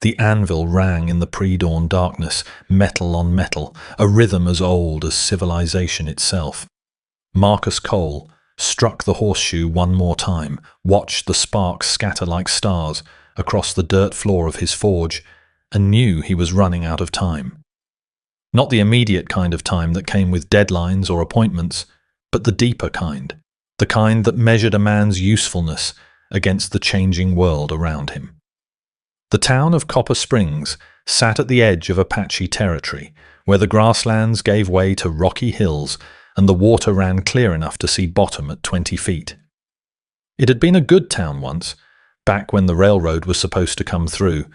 The anvil rang in the pre-dawn darkness, metal on metal, a rhythm as old as civilization itself. Marcus Cole struck the horseshoe one more time, watched the sparks scatter like stars across the dirt floor of his forge, and knew he was running out of time. Not the immediate kind of time that came with deadlines or appointments, but the deeper kind, the kind that measured a man's usefulness against the changing world around him. The town of Copper Springs sat at the edge of Apache territory, where the grasslands gave way to rocky hills and the water ran clear enough to see bottom at 20 feet. It had been a good town once, back when the railroad was supposed to come through,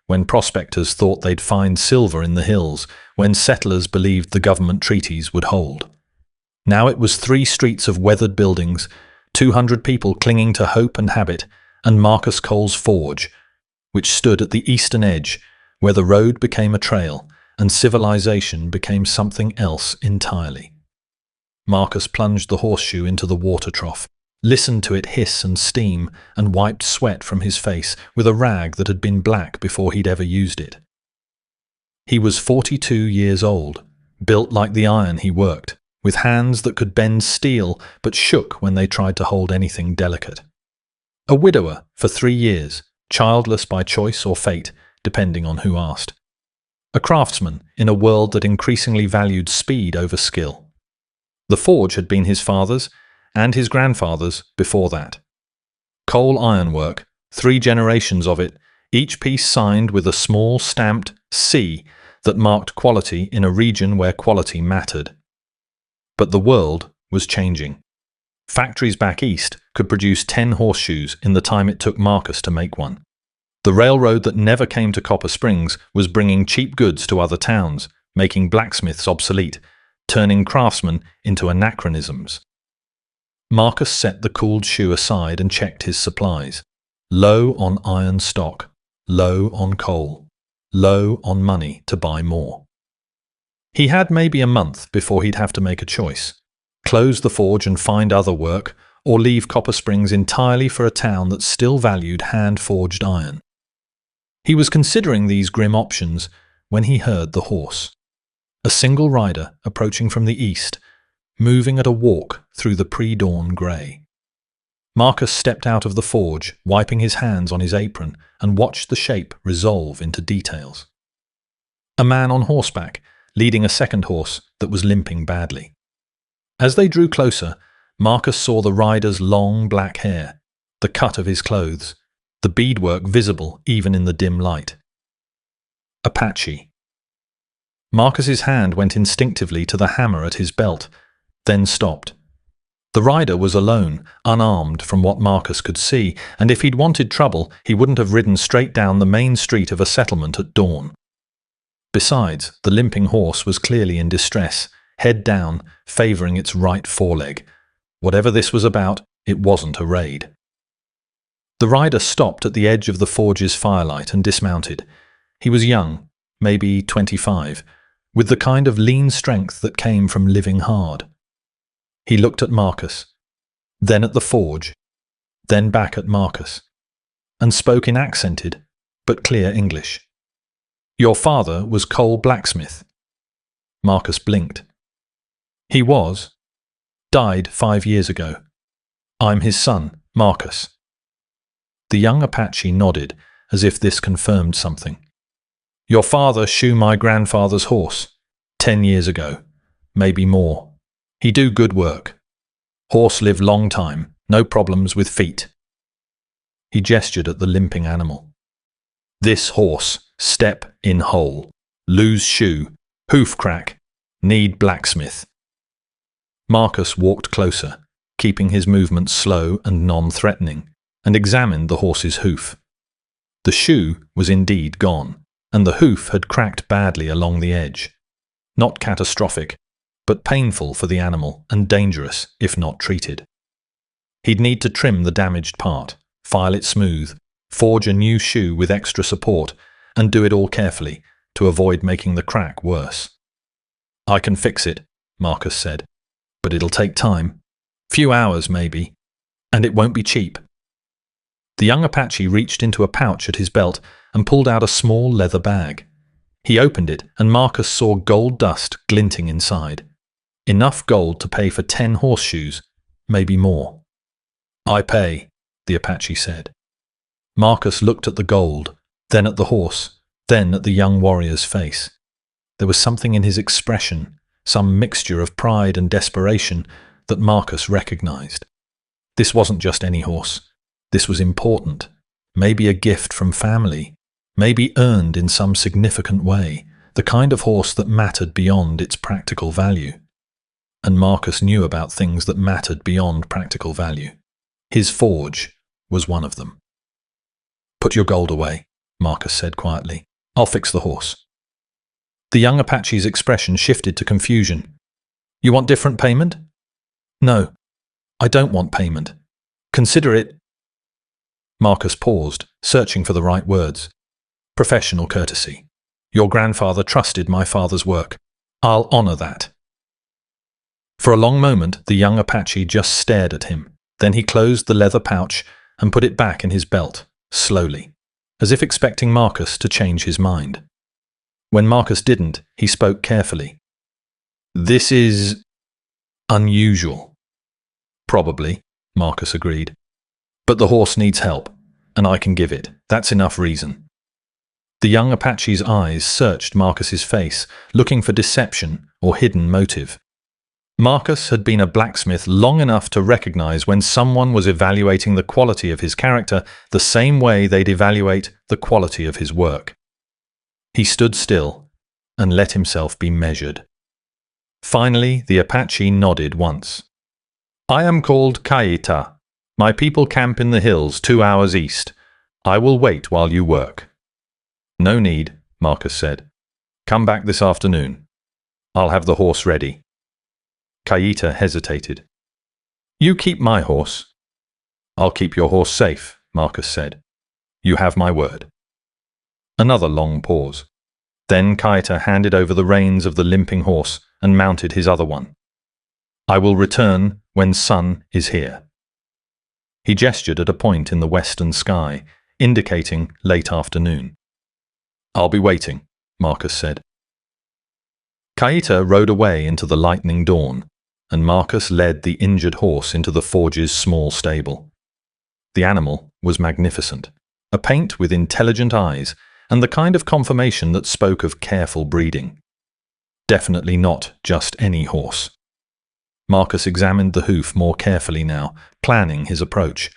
when prospectors thought they'd find silver in the hills, when settlers believed the government treaties would hold. Now it was 3 streets of weathered buildings, 200 people clinging to hope and habit, and Marcus Cole's forge, which stood at the eastern edge, where the road became a trail and civilization became something else entirely. Marcus plunged the horseshoe into the water trough, listened to it hiss and steam, and wiped sweat from his face with a rag that had been black before he'd ever used it. He was 42 years old, built like the iron he worked, with hands that could bend steel but shook when they tried to hold anything delicate. A widower for 3 years, childless by choice or fate, depending on who asked. A craftsman in a world that increasingly valued speed over skill. The forge had been his father's and his grandfather's before that. Coal ironwork, 3 generations of it, each piece signed with a small stamped C that marked quality in a region where quality mattered. But the world was changing. Factories back east could produce 10 horseshoes in the time it took Marcus to make one. The railroad that never came to Copper Springs was bringing cheap goods to other towns, making blacksmiths obsolete, turning craftsmen into anachronisms. Marcus set the cooled shoe aside and checked his supplies. Low on iron stock, low on coal, low on money to buy more. He had maybe a month before he'd have to make a choice. Close the forge and find other work, or leave Copper Springs entirely for a town that still valued hand-forged iron. He was considering these grim options when he heard the horse. A single rider approaching from the east, moving at a walk through the pre-dawn grey. Marcus stepped out of the forge, wiping his hands on his apron, and watched the shape resolve into details. A man on horseback, leading a second horse that was limping badly. As they drew closer, Marcus saw the rider's long black hair, the cut of his clothes, the beadwork visible even in the dim light. Apache. Marcus's hand went instinctively to the hammer at his belt, then stopped. The rider was alone, unarmed from what Marcus could see, and if he'd wanted trouble, he wouldn't have ridden straight down the main street of a settlement at dawn. Besides, the limping horse was clearly in distress, head down, favouring its right foreleg. Whatever this was about, it wasn't a raid. The rider stopped at the edge of the forge's firelight and dismounted. He was young, maybe 25, with the kind of lean strength that came from living hard. He looked at Marcus, then at the forge, then back at Marcus, and spoke in accented but clear English. "Your father was Cole Blacksmith." Marcus blinked. "He was. Died 5 years ago. I'm his son, Marcus." The young Apache nodded, as if this confirmed something. "Your father shoe my grandfather's horse, 10 years ago, maybe more. He do good work. Horse live long time, no problems with feet." He gestured at the limping animal. "This horse, step in hole, lose shoe, hoof crack, need blacksmith." Marcus walked closer, keeping his movements slow and non-threatening, and examined the horse's hoof. The shoe was indeed gone, and the hoof had cracked badly along the edge. Not catastrophic, but painful for the animal and dangerous if not treated. He'd need to trim the damaged part, file it smooth, forge a new shoe with extra support, and do it all carefully to avoid making the crack worse. "I can fix it," Marcus said, "but it'll take time. Few hours maybe, and it won't be cheap." The young Apache reached into a pouch at his belt and pulled out a small leather bag. He opened it, and Marcus saw gold dust glinting inside. Enough gold to pay for 10 horseshoes, maybe more. "I pay," the Apache said. Marcus looked at the gold, then at the horse, then at the young warrior's face. There was something in his expression, some mixture of pride and desperation, that Marcus recognized. This wasn't just any horse. This was important, maybe a gift from family, maybe earned in some significant way, the kind of horse that mattered beyond its practical value. And Marcus knew about things that mattered beyond practical value. His forge was one of them. "Put your gold away," Marcus said quietly. "I'll fix the horse." The young Apache's expression shifted to confusion. "You want different payment?" "No, I don't want payment. Consider it—" Marcus paused, searching for the right words. "Professional courtesy. Your grandfather trusted my father's work. I'll honor that." For a long moment, the young Apache just stared at him. Then he closed the leather pouch and put it back in his belt, slowly, as if expecting Marcus to change his mind. When Marcus didn't, he spoke carefully. "This is unusual." "Probably," Marcus agreed. "But the horse needs help, and I can give it. That's enough reason." The young Apache's eyes searched Marcus's face, looking for deception or hidden motive. Marcus had been a blacksmith long enough to recognize when someone was evaluating the quality of his character the same way they'd evaluate the quality of his work. He stood still and let himself be measured. Finally, the Apache nodded once. "I am called Kaita. My people camp in the hills 2 hours east. I will wait while you work." "No need," Marcus said. "Come back this afternoon. I'll have the horse ready." Kaita hesitated. "You keep my horse." "I'll keep your horse safe," Marcus said. "You have my word." Another long pause. Then Kaita handed over the reins of the limping horse and mounted his other one. "I will return when sun is here." He gestured at a point in the western sky, indicating late afternoon. "I'll be waiting," Marcus said. Kaita rode away into the lightning dawn, and Marcus led the injured horse into the forge's small stable. The animal was magnificent, a paint with intelligent eyes, and the kind of conformation that spoke of careful breeding. Definitely not just any horse. Marcus examined the hoof more carefully now, planning his approach.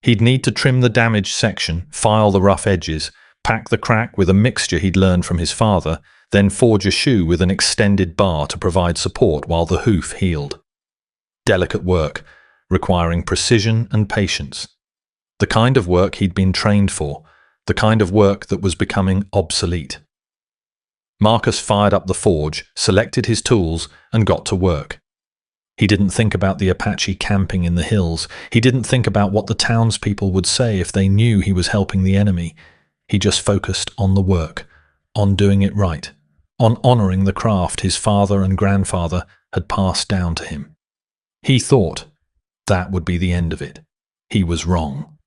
He'd need to trim the damaged section, file the rough edges, pack the crack with a mixture he'd learned from his father, then forge a shoe with an extended bar to provide support while the hoof healed. Delicate work, requiring precision and patience. The kind of work he'd been trained for, the kind of work that was becoming obsolete. Marcus fired up the forge, selected his tools, and got to work. He didn't think about the Apache camping in the hills. He didn't think about what the townspeople would say if they knew he was helping the enemy. He just focused on the work, on doing it right, on honoring the craft his father and grandfather had passed down to him. He thought that would be the end of it. He was wrong.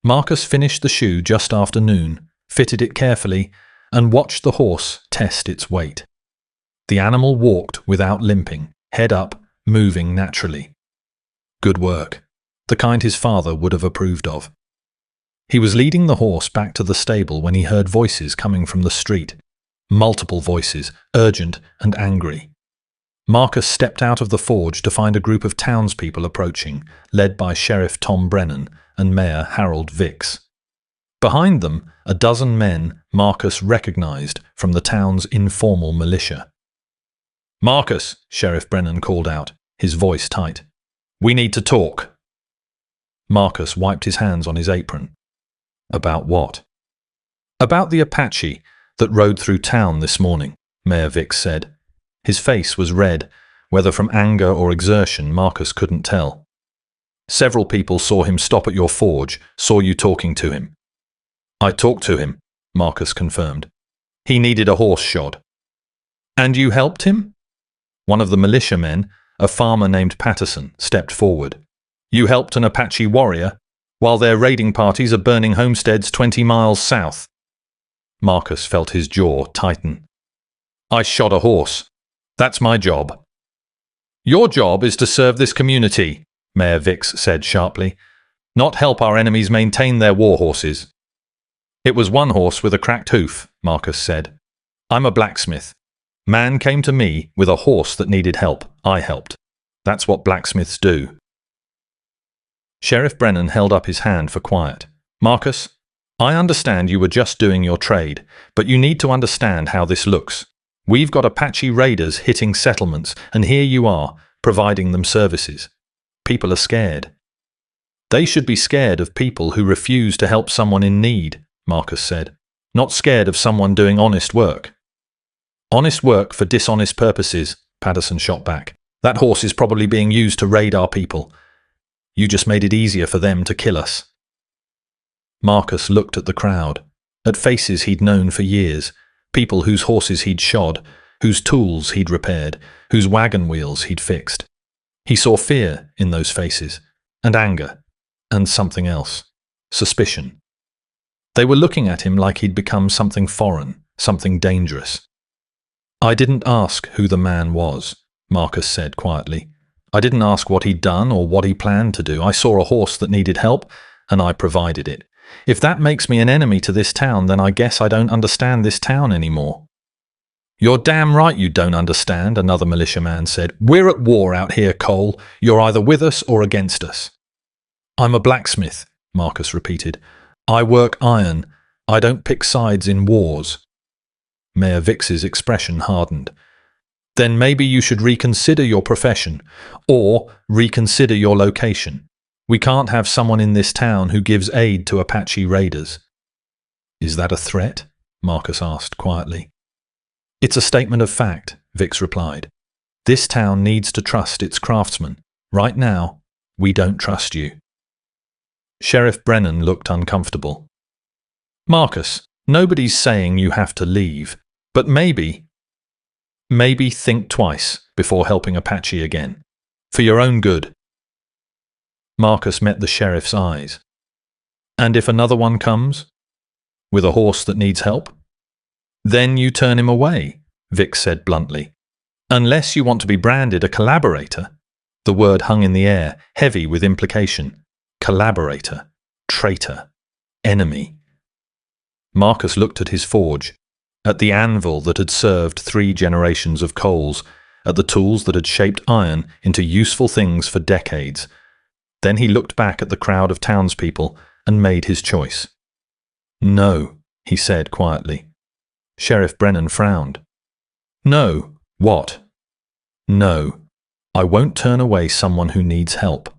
Marcus finished the shoe just after noon, fitted it carefully, and watched the horse test its weight. The animal walked without limping, head up, moving naturally. Good work, the kind his father would have approved of. He was leading the horse back to the stable when he heard voices coming from the street. Multiple voices, urgent and angry. Marcus stepped out of the forge to find a group of townspeople approaching, led by Sheriff Tom Brennan and Mayor Harold Vicks. Behind them, a dozen men Marcus recognized from the town's informal militia. "Marcus," Sheriff Brennan called out, his voice tight. "We need to talk." Marcus wiped his hands on his apron. "About what?" "About the Apache that rode through town this morning," Mayor Vicks said. His face was red, whether from anger or exertion Marcus couldn't tell. "Several people saw him stop at your forge, saw you talking to him." "I talked to him," Marcus confirmed. "He needed a horse shod." "And you helped him?" One of the militiamen, a farmer named Patterson, stepped forward. "You helped an Apache warrior?" while their raiding parties are burning homesteads 20 miles south. Marcus felt his jaw tighten. I shot a horse. That's my job. Your job is to serve this community, Mayor Vix said sharply, not help our enemies maintain their war horses. It was one horse with a cracked hoof, Marcus said. I'm a blacksmith. Man came to me with a horse that needed help. I helped. That's what blacksmiths do. Sheriff Brennan held up his hand for quiet. Marcus, I understand you were just doing your trade, but you need to understand how this looks. We've got Apache raiders hitting settlements, and here you are, providing them services. People are scared. They should be scared of people who refuse to help someone in need, Marcus said, not scared of someone doing honest work. Honest work for dishonest purposes, Patterson shot back. That horse is probably being used to raid our people. You just made it easier for them to kill us. Marcus looked at the crowd, at faces he'd known for years, people whose horses he'd shod, whose tools he'd repaired, whose wagon wheels he'd fixed. He saw fear in those faces, and anger, and something else, suspicion. They were looking at him like he'd become something foreign, something dangerous. I didn't ask who the man was, Marcus said quietly. I didn't ask what he'd done or what he planned to do. I saw a horse that needed help, and I provided it. If that makes me an enemy to this town, then I guess I don't understand this town anymore. You're damn right you don't understand, another militiaman said. We're at war out here, Cole. You're either with us or against us. I'm a blacksmith, Marcus repeated. I work iron. I don't pick sides in wars. Mayor Vix's expression hardened. Then maybe you should reconsider your profession, or reconsider your location. We can't have someone in this town who gives aid to Apache raiders. Is that a threat? Marcus asked quietly. It's a statement of fact, Vix replied. This town needs to trust its craftsmen. Right now, we don't trust you. Sheriff Brennan looked uncomfortable. Marcus, nobody's saying you have to leave, but maybe think twice before helping Apache again. For your own good. Marcus met the sheriff's eyes. And if another one comes? With a horse that needs help? Then you turn him away, Vix said bluntly. Unless you want to be branded a collaborator. The word hung in the air, heavy with implication. Collaborator, traitor, enemy. Marcus looked at his forge, at the anvil that had served 3 generations of Coles, at the tools that had shaped iron into useful things for decades. Then he looked back at the crowd of townspeople and made his choice. No, he said quietly. Sheriff Brennan frowned. No, what? No, I won't turn away someone who needs help.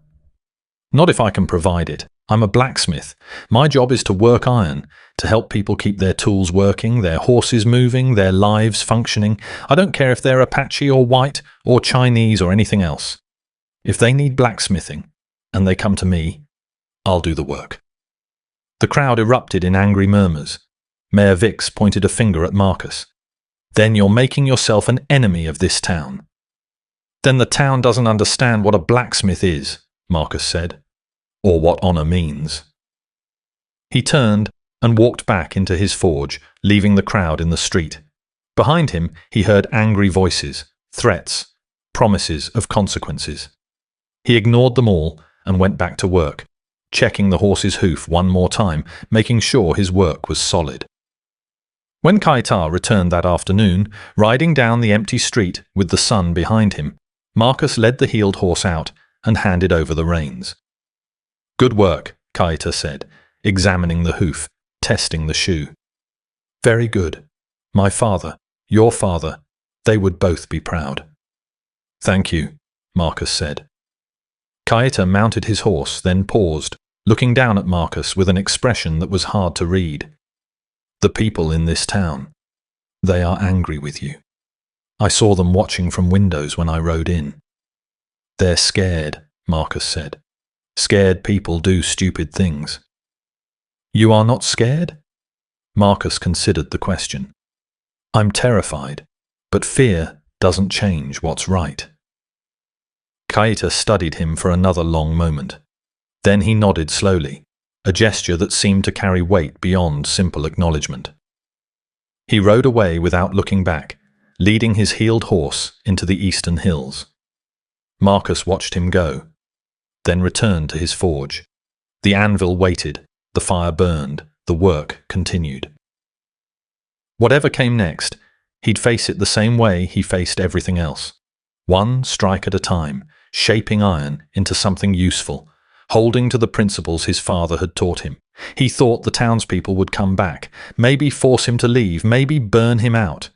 Not if I can provide it. I'm a blacksmith. My job is to work iron, to help people keep their tools working, their horses moving, their lives functioning. I don't care if they're Apache or white or Chinese or anything else. If they need blacksmithing, and they come to me, I'll do the work. The crowd erupted in angry murmurs. Mayor Vix pointed a finger at Marcus. Then you're making yourself an enemy of this town. Then the town doesn't understand what a blacksmith is, Marcus said, or what honor means. He turned and walked back into his forge, leaving the crowd in the street. Behind him, he heard angry voices, threats, promises of consequences. He ignored them all and went back to work, checking the horse's hoof one more time, making sure his work was solid. When Kaitar returned that afternoon, riding down the empty street with the sun behind him, Marcus led the healed horse out and handed over the reins. Good work, Kaitar said, examining the hoof, testing the shoe. Very good. My father, your father, they would both be proud. Thank you, Marcus said. Kaitar mounted his horse, then paused, looking down at Marcus with an expression that was hard to read. The people in this town, they are angry with you. I saw them watching from windows when I rode in. They're scared, Marcus said. Scared people do stupid things. You are not scared? Marcus considered the question. I'm terrified, but fear doesn't change what's right. Kaitar studied him for another long moment. Then he nodded slowly. a gesture that seemed to carry weight beyond simple acknowledgement. He rode away without looking back, leading his healed horse into the eastern hills. Marcus watched him go, then returned to his forge. The anvil waited, the fire burned, the work continued. Whatever came next, he'd face it the same way he faced everything else. One strike at a time, shaping iron into something useful, holding to the principles his father had taught him. He thought the townspeople would come back, maybe force him to leave, maybe burn him out.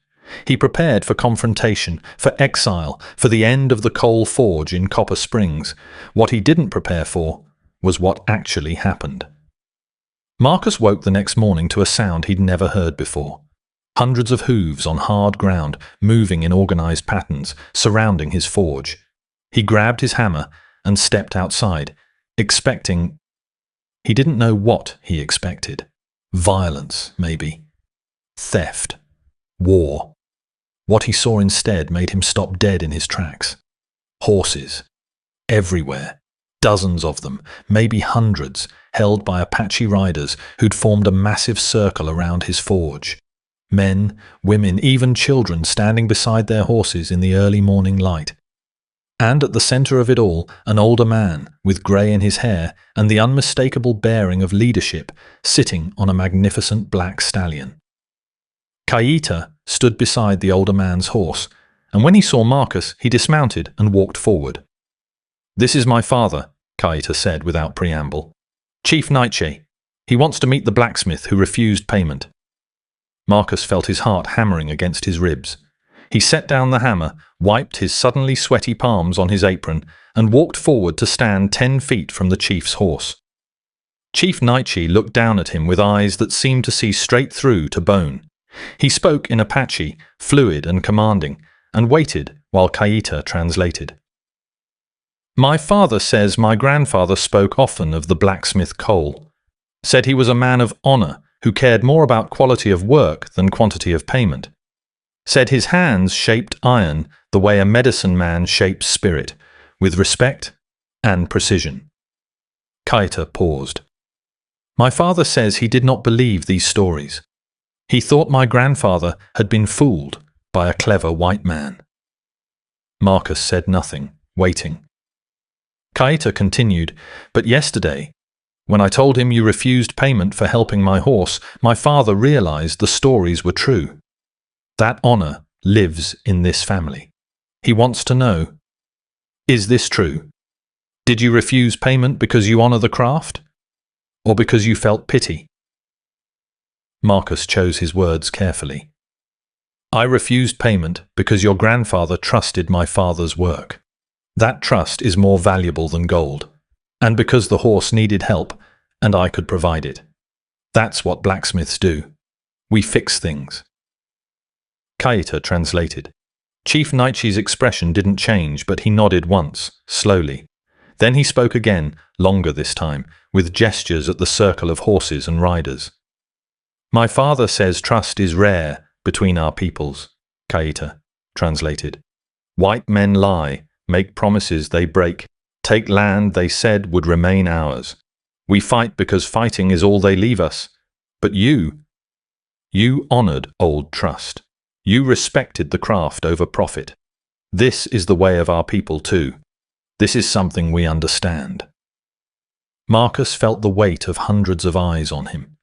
He prepared for confrontation, for exile, for the end of the coal forge in Copper Springs. What he didn't prepare for was what actually happened. Marcus woke the next morning to a sound he'd never heard before. Hundreds of hooves on hard ground, moving in organized patterns, surrounding his forge. He grabbed his hammer and stepped outside, expecting... He didn't know what he expected. Violence, maybe. Theft. War. What he saw instead made him stop dead in his tracks. Horses. Everywhere. Dozens of them, maybe hundreds, held by Apache riders who'd formed a massive circle around his forge. Men, women, even children standing beside their horses in the early morning light. And at the center of it all, an older man, with grey in his hair and the unmistakable bearing of leadership, sitting on a magnificent black stallion. Kaita stood beside the older man's horse, and when he saw Marcus, he dismounted and walked forward. "This is my father," Kaita said without preamble. "Chief Nightshade. He wants to meet the blacksmith who refused payment." Marcus felt his heart hammering against his ribs. He set down the hammer, wiped his suddenly sweaty palms on his apron, and walked forward to stand 10 feet from the chief's horse. Chief Nightshade looked down at him with eyes that seemed to see straight through to bone. He spoke in Apache, fluid and commanding, and waited while Kaita translated. "My father says my grandfather spoke often of the blacksmith Cole. Said he was a man of honor who cared more about quality of work than quantity of payment. Said his hands shaped iron the way a medicine man shapes spirit, with respect and precision." Kaita paused. "My father says he did not believe these stories. He thought my grandfather had been fooled by a clever white man." Marcus said nothing, waiting. Kaita continued, "But yesterday, when I told him you refused payment for helping my horse, my father realized the stories were true. That honor lives in this family. He wants to know, is this true? Did you refuse payment because you honor the craft? Or because you felt pity?" Marcus chose his words carefully. "I refused payment because your grandfather trusted my father's work. That trust is more valuable than gold. And because the horse needed help, and I could provide it. That's what blacksmiths do. We fix things." Kaita translated. Chief Nightshade's expression didn't change, but he nodded once, slowly. Then he spoke again, longer this time, with gestures at the circle of horses and riders. "My father says trust is rare between our peoples," Kaita translated. "White men lie, make promises they break, take land they said would remain ours. We fight because fighting is all they leave us. But you honored old trust. You respected the craft over profit. This is the way of our people too. This is something we understand." Marcus felt the weight of hundreds of eyes on him.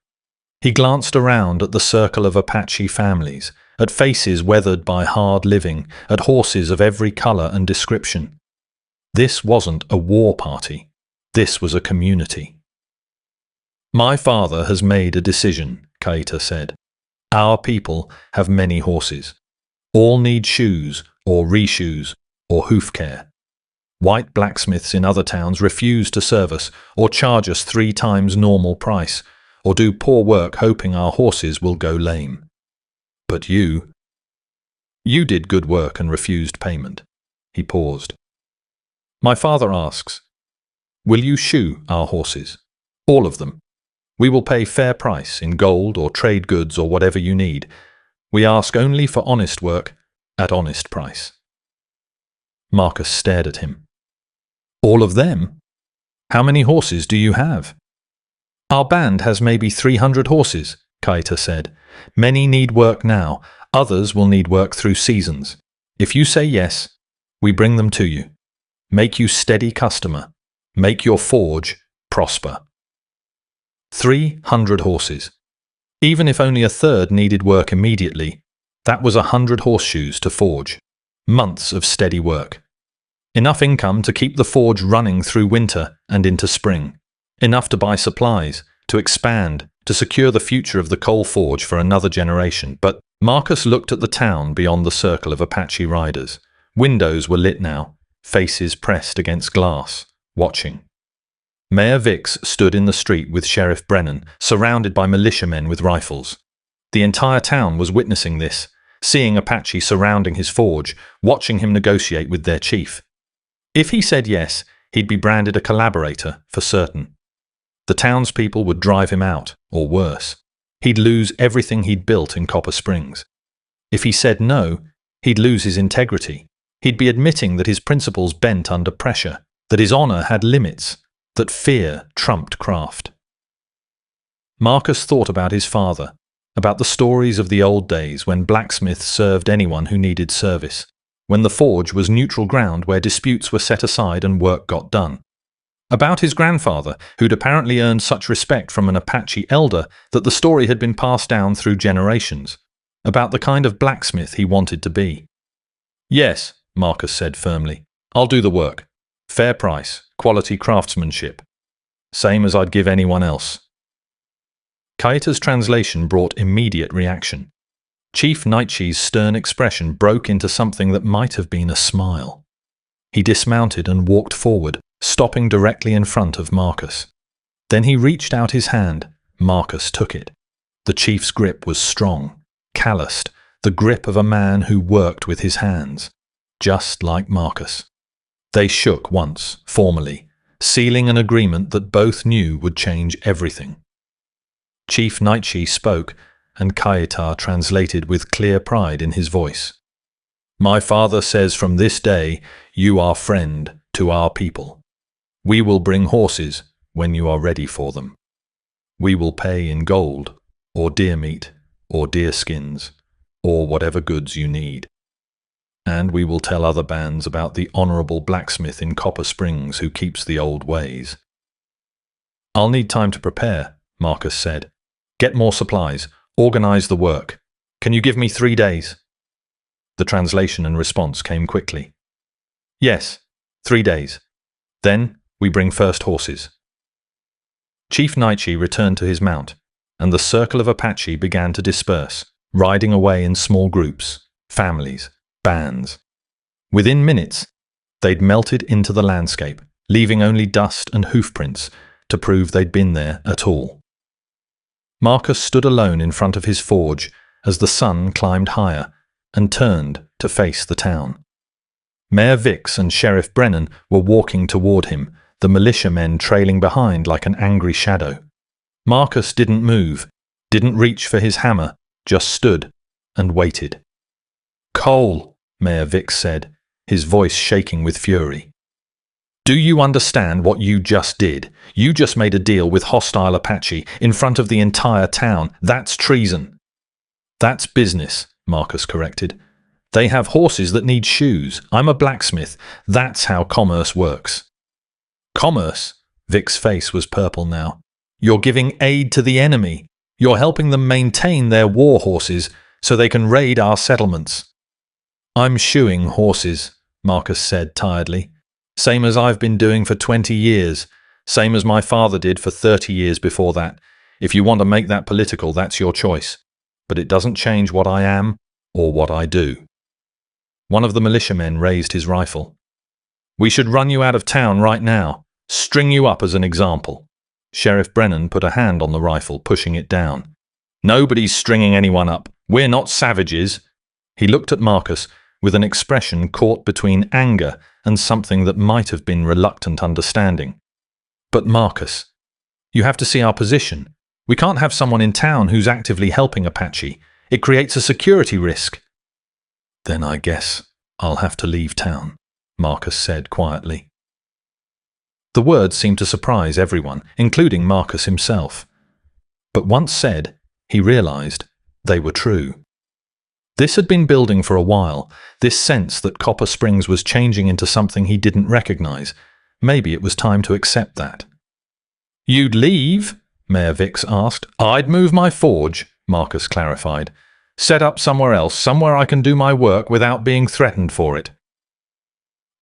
He glanced around at the circle of Apache families, at faces weathered by hard living, at horses of every color and description. This wasn't a war party. This was a community. "My father has made a decision," Kaita said. "Our people have many horses. All need shoes, or reshoes, or hoof care. White blacksmiths in other towns refuse to serve us, or charge us 3 times normal price, or do poor work hoping our horses will go lame. But you did good work and refused payment." He paused. "My father asks, will you shoe our horses? All of them. We will pay fair price in gold or trade goods or whatever you need. We ask only for honest work at honest price." Marcus stared at him. "All of them? How many horses do you have?" Our band has maybe 300 horses, Kaita said. Many need work now. Others will need work through seasons. If you say yes, we bring them to you. Make you steady customer. Make your forge prosper. 300 horses. Even if only a third needed work immediately, that was 100 horseshoes to forge. Months of steady work. Enough income to keep the forge running through winter and into spring. Enough to buy supplies, to expand, to secure the future of the coal forge for another generation. But Marcus looked at the town beyond the circle of Apache riders. Windows were lit now, faces pressed against glass, watching. Mayor Vix stood in the street with Sheriff Brennan, surrounded by militiamen with rifles. The entire town was witnessing this, seeing Apache surrounding his forge, watching him negotiate with their chief. If he said yes, he'd be branded a collaborator, for certain. The townspeople would drive him out, or worse. He'd lose everything he'd built in Copper Springs. If he said no, he'd lose his integrity. He'd be admitting that his principles bent under pressure, that his honor had limits, that fear trumped craft. Marcus thought about his father, about the stories of the old days when Blacksmith served anyone who needed service, when the forge was neutral ground where disputes were set aside and work got done. About his grandfather, who'd apparently earned such respect from an Apache elder that the story had been passed down through generations. About the kind of blacksmith he wanted to be. Yes, Marcus said firmly. I'll do the work. Fair price, quality craftsmanship. Same as I'd give anyone else. Kaita's translation brought immediate reaction. Chief Nightshi's stern expression broke into something that might have been a smile. He dismounted and walked forward, stopping directly in front of Marcus. Then he reached out his hand. Marcus took it. The chief's grip was strong, calloused, the grip of a man who worked with his hands, just like Marcus. They shook once, formally, sealing an agreement that both knew would change everything. Chief Nightshi spoke, and Kaita translated with clear pride in his voice. My father says from this day, you are friend to our people. We will bring horses when you are ready for them. We will pay in gold, or deer meat, or deer skins, or whatever goods you need. And we will tell other bands about the honorable blacksmith in Copper Springs who keeps the old ways. I'll need time to prepare, Marcus said. Get more supplies. Organize the work. Can you give me 3 days? The translation and response came quickly. Yes, 3 days. Then we bring first horses. Chief Nightshi returned to his mount, and the circle of Apache began to disperse, riding away in small groups, families, bands. Within minutes, they'd melted into the landscape, leaving only dust and hoofprints to prove they'd been there at all. Marcus stood alone in front of his forge as the sun climbed higher and turned to face the town. Mayor Vix and Sheriff Brennan were walking toward him, the militiamen trailing behind like an angry shadow. Marcus didn't move, didn't reach for his hammer, just stood and waited. Coal, Mayor Vix said, his voice shaking with fury. Do you understand what you just did? You just made a deal with hostile Apache in front of the entire town. That's treason. That's business, Marcus corrected. They have horses that need shoes. I'm a blacksmith. That's how commerce works. Commerce? Vic's face was purple now. You're giving aid to the enemy. You're helping them maintain their war horses so they can raid our settlements. I'm shoeing horses, Marcus said tiredly. Same as I've been doing for 20 years. Same as my father did for 30 years before that. If you want to make that political, that's your choice. But it doesn't change what I am or what I do. One of the militiamen raised his rifle. We should run you out of town right now. String you up as an example. Sheriff Brennan put a hand on the rifle, pushing it down. Nobody's stringing anyone up. We're not savages. He looked at Marcus with an expression caught between anger and something that might have been reluctant understanding. But Marcus, you have to see our position. We can't have someone in town who's actively helping Apache. It creates a security risk. Then I guess I'll have to leave town, Marcus said quietly. The words seemed to surprise everyone, including Marcus himself. But once said, he realized they were true. This had been building for a while, this sense that Copper Springs was changing into something he didn't recognize. Maybe it was time to accept that. "You'd leave?" Mayor Vix asked. "I'd move my forge," Marcus clarified. "Set up somewhere else, somewhere I can do my work without being threatened for it."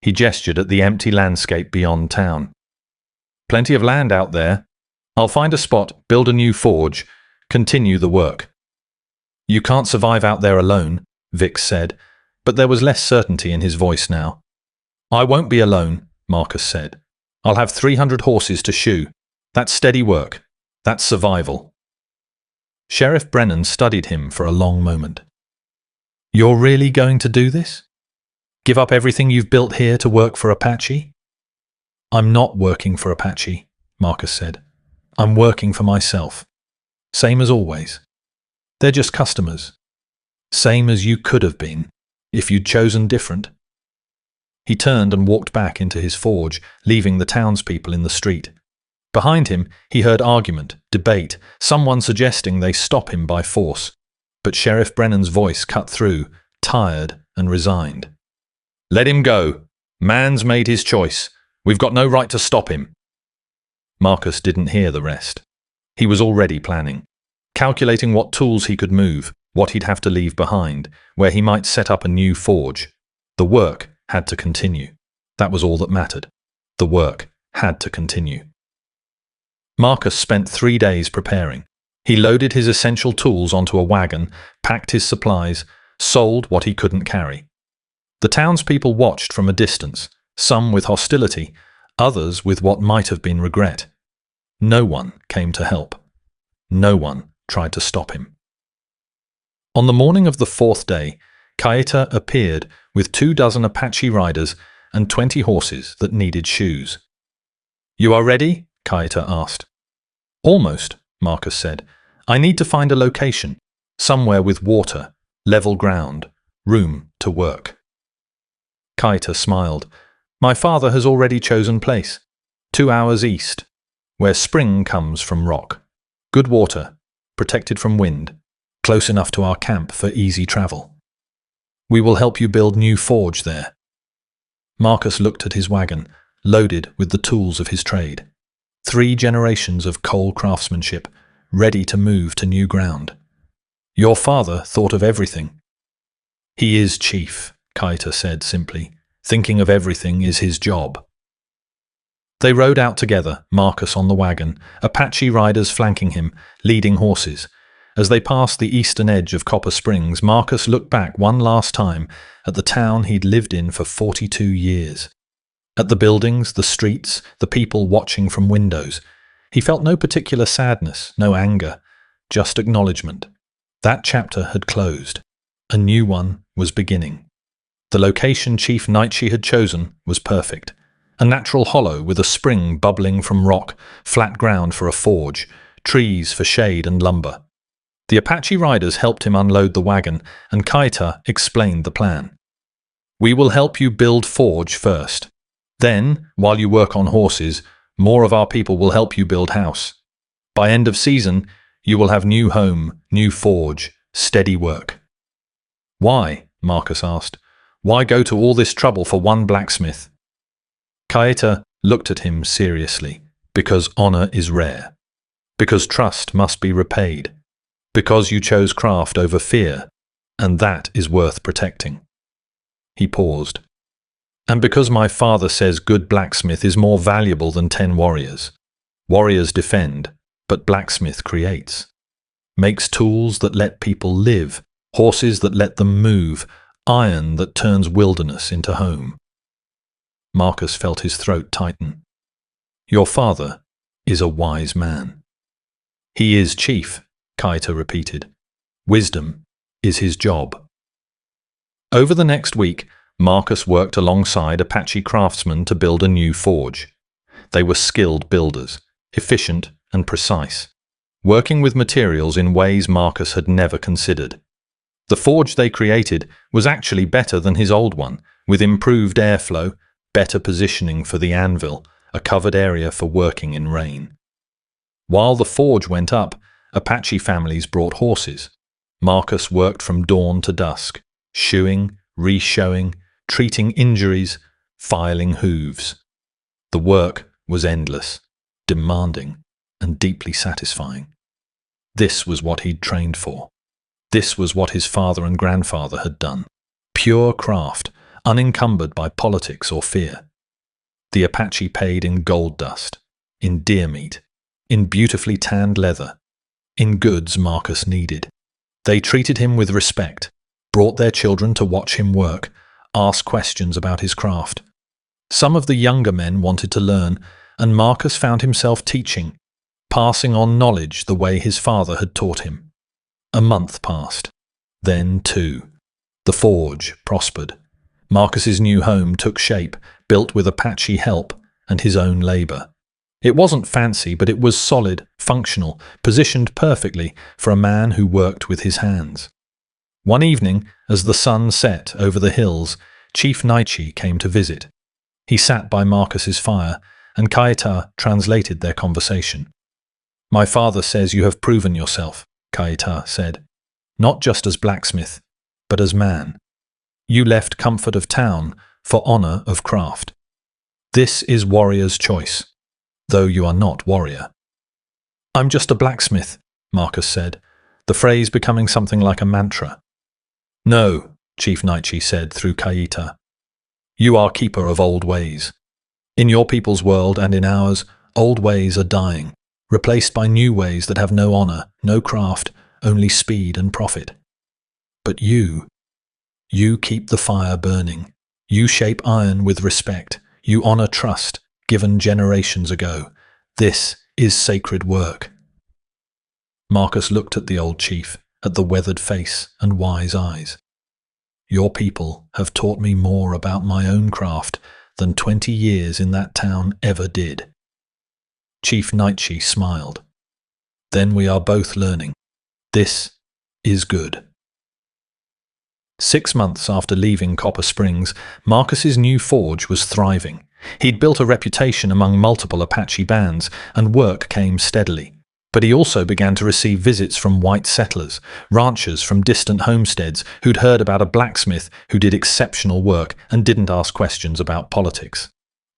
He gestured at the empty landscape beyond town. "Plenty of land out there. I'll find a spot, build a new forge, continue the work." "You can't survive out there alone," Vix said, but there was less certainty in his voice now. "I won't be alone," Marcus said. "I'll have 300 horses to shoe. That's steady work. That's survival." Sheriff Brennan studied him for a long moment. "You're really going to do this? Give up everything you've built here to work for Apache?" "I'm not working for Apache," Marcus said. "I'm working for myself. Same as always. They're just customers. Same as you could have been, if you'd chosen different." He turned and walked back into his forge, leaving the townspeople in the street. Behind him, he heard argument, debate, someone suggesting they stop him by force. But Sheriff Brennan's voice cut through, tired and resigned. "Let him go. Man's made his choice. We've got no right to stop him." Marcus didn't hear the rest. He was already planning, calculating what tools he could move, what he'd have to leave behind, where he might set up a new forge. The work had to continue. That was all that mattered. The work had to continue. Marcus spent 3 days preparing. He loaded his essential tools onto a wagon, packed his supplies, sold what he couldn't carry. The townspeople watched from a distance, some with hostility, others with what might have been regret. No one came to help. No one tried to stop him. On the morning of the 4th day, Kaita appeared with 24 Apache riders and 20 horses that needed shoes. "You are ready?" Kaita asked. "Almost," Marcus said. "I need to find a location, somewhere with water, level ground, room to work." Kaita smiled. "My father has already chosen place, 2 hours east, where spring comes from rock. Good water, protected from wind, close enough to our camp for easy travel. We will help you build new forge there." Marcus looked at his wagon, loaded with the tools of his trade. 3 generations of coal craftsmanship, ready to move to new ground. "Your father thought of everything." "He is chief," Kaita said simply. "Thinking of everything is his job." They rode out together, Marcus on the wagon, Apache riders flanking him, leading horses. As they passed the eastern edge of Copper Springs, Marcus looked back one last time at the town he'd lived in for 42 years. At the buildings, the streets, the people watching from windows. He felt no particular sadness, no anger, just acknowledgement. That chapter had closed. A new one was beginning. The location Chief Nightshee had chosen was perfect. A natural hollow with a spring bubbling from rock, flat ground for a forge, trees for shade and lumber. The Apache riders helped him unload the wagon, and Kaita explained the plan. "We will help you build forge first. Then, while you work on horses, more of our people will help you build house. By end of season, you will have new home, new forge, steady work." "Why?" Marcus asked. "Why go to all this trouble for one blacksmith?" Kaita looked at him seriously. "Because honor is rare. Because trust must be repaid. Because you chose craft over fear, and that is worth protecting." He paused. "And because my father says good blacksmith is more valuable than 10 warriors. Warriors defend, but blacksmith creates. Makes tools that let people live, horses that let them move, iron that turns wilderness into home." Marcus felt his throat tighten. "Your father is a wise man." "He is chief," Kaita repeated. "Wisdom is his job." Over the next week, Marcus worked alongside Apache craftsmen to build a new forge. They were skilled builders, efficient and precise, working with materials in ways Marcus had never considered. The forge they created was actually better than his old one, with improved airflow, better positioning for the anvil, a covered area for working in rain. While the forge went up, Apache families brought horses. Marcus worked from dawn to dusk, shoeing, re-shoeing, treating injuries, filing hooves. The work was endless, demanding, and deeply satisfying. This was what he'd trained for. This was what his father and grandfather had done. Pure craft, unencumbered by politics or fear. The Apache paid in gold dust, in deer meat, in beautifully tanned leather, in goods Marcus needed. They treated him with respect, brought their children to watch him work, ask questions about his craft. Some of the younger men wanted to learn, and Marcus found himself teaching, passing on knowledge the way his father had taught him. A month passed. Then 2. The forge prospered. Marcus's new home took shape, built with Apache help and his own labor. It wasn't fancy, but it was solid, functional, positioned perfectly for a man who worked with his hands. One evening, as the sun set over the hills, Chief Naichi came to visit. He sat by Marcus's fire, and Kaita translated their conversation. "My father says you have proven yourself," Kaita said. "Not just as blacksmith, but as man. You left comfort of town for honor of craft. This is warrior's choice, though you are not warrior." "I'm just a blacksmith," Marcus said, the phrase becoming something like a mantra. "No," Chief Naichi said through Kaita. "You are keeper of old ways. In your people's world and in ours, old ways are dying, replaced by new ways that have no honor, no craft, only speed and profit. But you keep the fire burning. You shape iron with respect. You honor trust, given generations ago. This is sacred work." Marcus looked at the old chief, at the weathered face and wise eyes. "Your people have taught me more about my own craft than 20 years in that town ever did." Chief Naichi smiled. "Then we are both learning. This is good." 6 months after leaving Copper Springs, Marcus's new forge was thriving. He'd built a reputation among multiple Apache bands, and work came steadily. But he also began to receive visits from white settlers, ranchers from distant homesteads who'd heard about a blacksmith who did exceptional work and didn't ask questions about politics.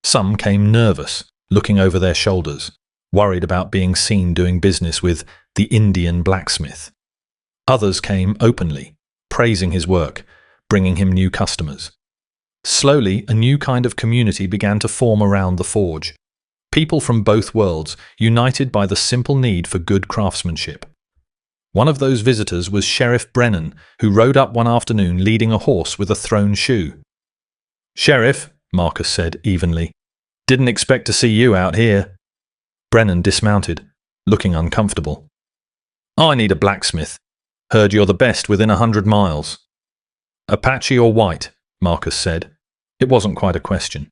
Some came nervous, looking over their shoulders, worried about being seen doing business with the Indian blacksmith. Others came openly, praising his work, bringing him new customers. Slowly, a new kind of community began to form around the forge. People from both worlds, united by the simple need for good craftsmanship. One of those visitors was Sheriff Brennan, who rode up one afternoon leading a horse with a thrown shoe. "Sheriff," Marcus said evenly, "didn't expect to see you out here." Brennan dismounted, looking uncomfortable. "I need a blacksmith. Heard you're the best within 100 miles. "Apache or white?" Marcus said. It wasn't quite a question.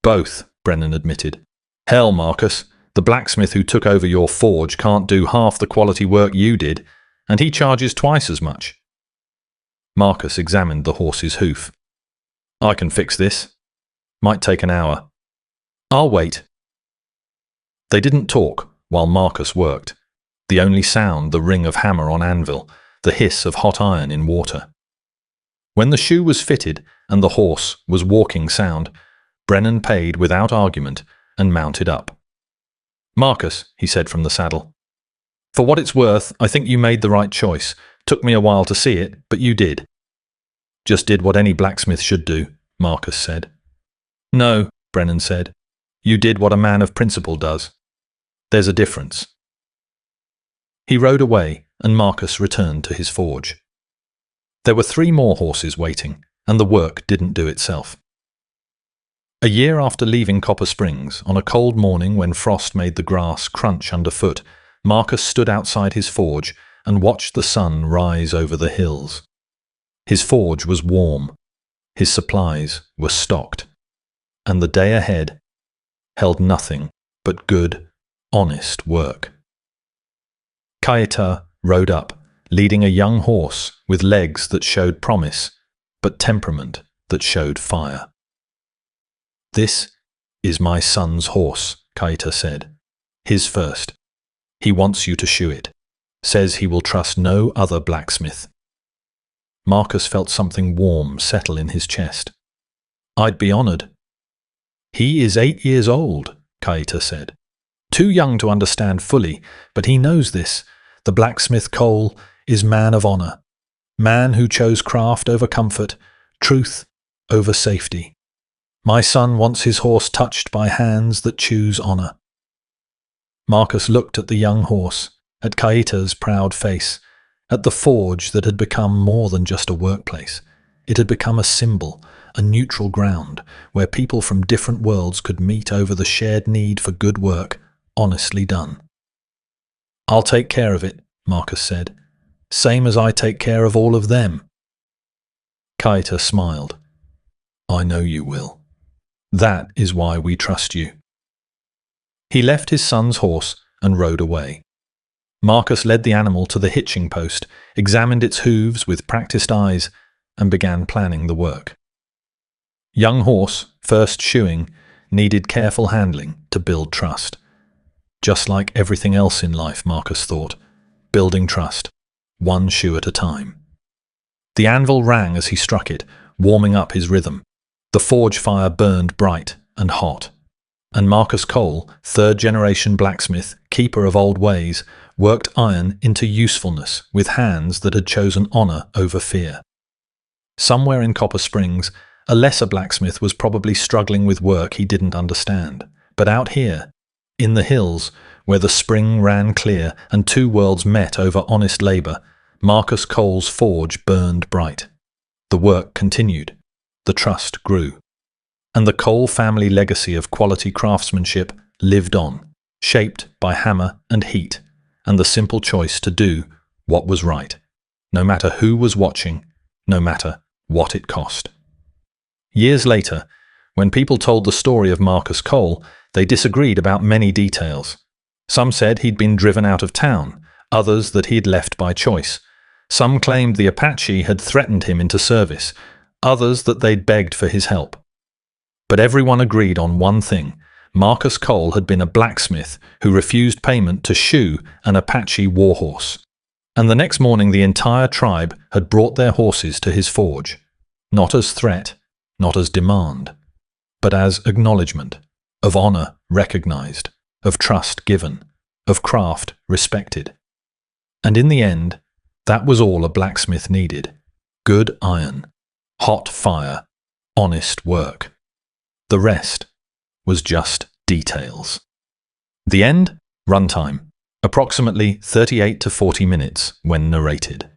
"Both," Brennan admitted. "Hell, Marcus, the blacksmith who took over your forge can't do half the quality work you did, and he charges twice as much." Marcus examined the horse's hoof. "I can fix this. Might take an hour. I'll wait." They didn't talk while Marcus worked. The only sound, the ring of hammer on anvil, the hiss of hot iron in water. When the shoe was fitted and the horse was walking sound, Brennan paid without argument and mounted up. "Marcus," he said from the saddle, "for what it's worth, I think you made the right choice. Took me a while to see it, but you did." "Just did what any blacksmith should do," Marcus said. "No," Brennan said. "You did what a man of principle does. There's a difference." He rode away, and Marcus returned to his forge. There were 3 more horses waiting, and the work didn't do itself. A year after leaving Copper Springs, on a cold morning when frost made the grass crunch underfoot, Marcus stood outside his forge and watched the sun rise over the hills. His forge was warm, his supplies were stocked, and the day ahead held nothing but good, honest work. Kaita rode up, leading a young horse with legs that showed promise, but temperament that showed fire. "This is my son's horse, Kaita said. His first. He wants you to shoe it. Says he will trust no other blacksmith. Marcus felt something warm settle in his chest. I'd be honored. He is 8 years old, Kaita said. Too young to understand fully, but he knows this. The blacksmith Cole is man of honor. Man who chose craft over comfort, truth over safety. My son wants his horse touched by hands that choose honor. Marcus looked at the young horse, at Kaita's proud face, at the forge that had become more than just a workplace. It had become a symbol, a neutral ground, where people from different worlds could meet over the shared need for good work, honestly done. I'll take care of it, Marcus said, same as I take care of all of them. Kaita smiled. I know you will. That is why we trust you. He left his son's horse and rode away. Marcus led the animal to the hitching post, examined its hooves with practiced eyes, and began planning the work. Young horse, first shoeing, needed careful handling to build trust. Just like everything else in life, Marcus thought, building trust, one shoe at a time. The anvil rang as he struck it, warming up his rhythm. The forge fire burned bright and hot. And Marcus Cole, third-generation blacksmith, keeper of old ways, worked iron into usefulness with hands that had chosen honor over fear. Somewhere in Copper Springs, a lesser blacksmith was probably struggling with work he didn't understand. But out here, in the hills, where the spring ran clear and two worlds met over honest labor, Marcus Cole's forge burned bright. The work continued. The trust grew. And the Cole family legacy of quality craftsmanship lived on, shaped by hammer and heat, and the simple choice to do what was right, no matter who was watching, no matter what it cost. Years later, when people told the story of Marcus Cole, they disagreed about many details. Some said he'd been driven out of town, others that he'd left by choice. Some claimed the Apache had threatened him into service, others that they'd begged for his help. But everyone agreed on one thing. Marcus Cole had been a blacksmith who refused payment to shoe an Apache warhorse. And the next morning the entire tribe had brought their horses to his forge, not as threat, not as demand, but as acknowledgement, of honor recognized, of trust given, of craft respected. And in the end, that was all a blacksmith needed. Good iron, hot fire, honest work. The rest was just details. The end? Runtime. Approximately 38 to 40 minutes when narrated.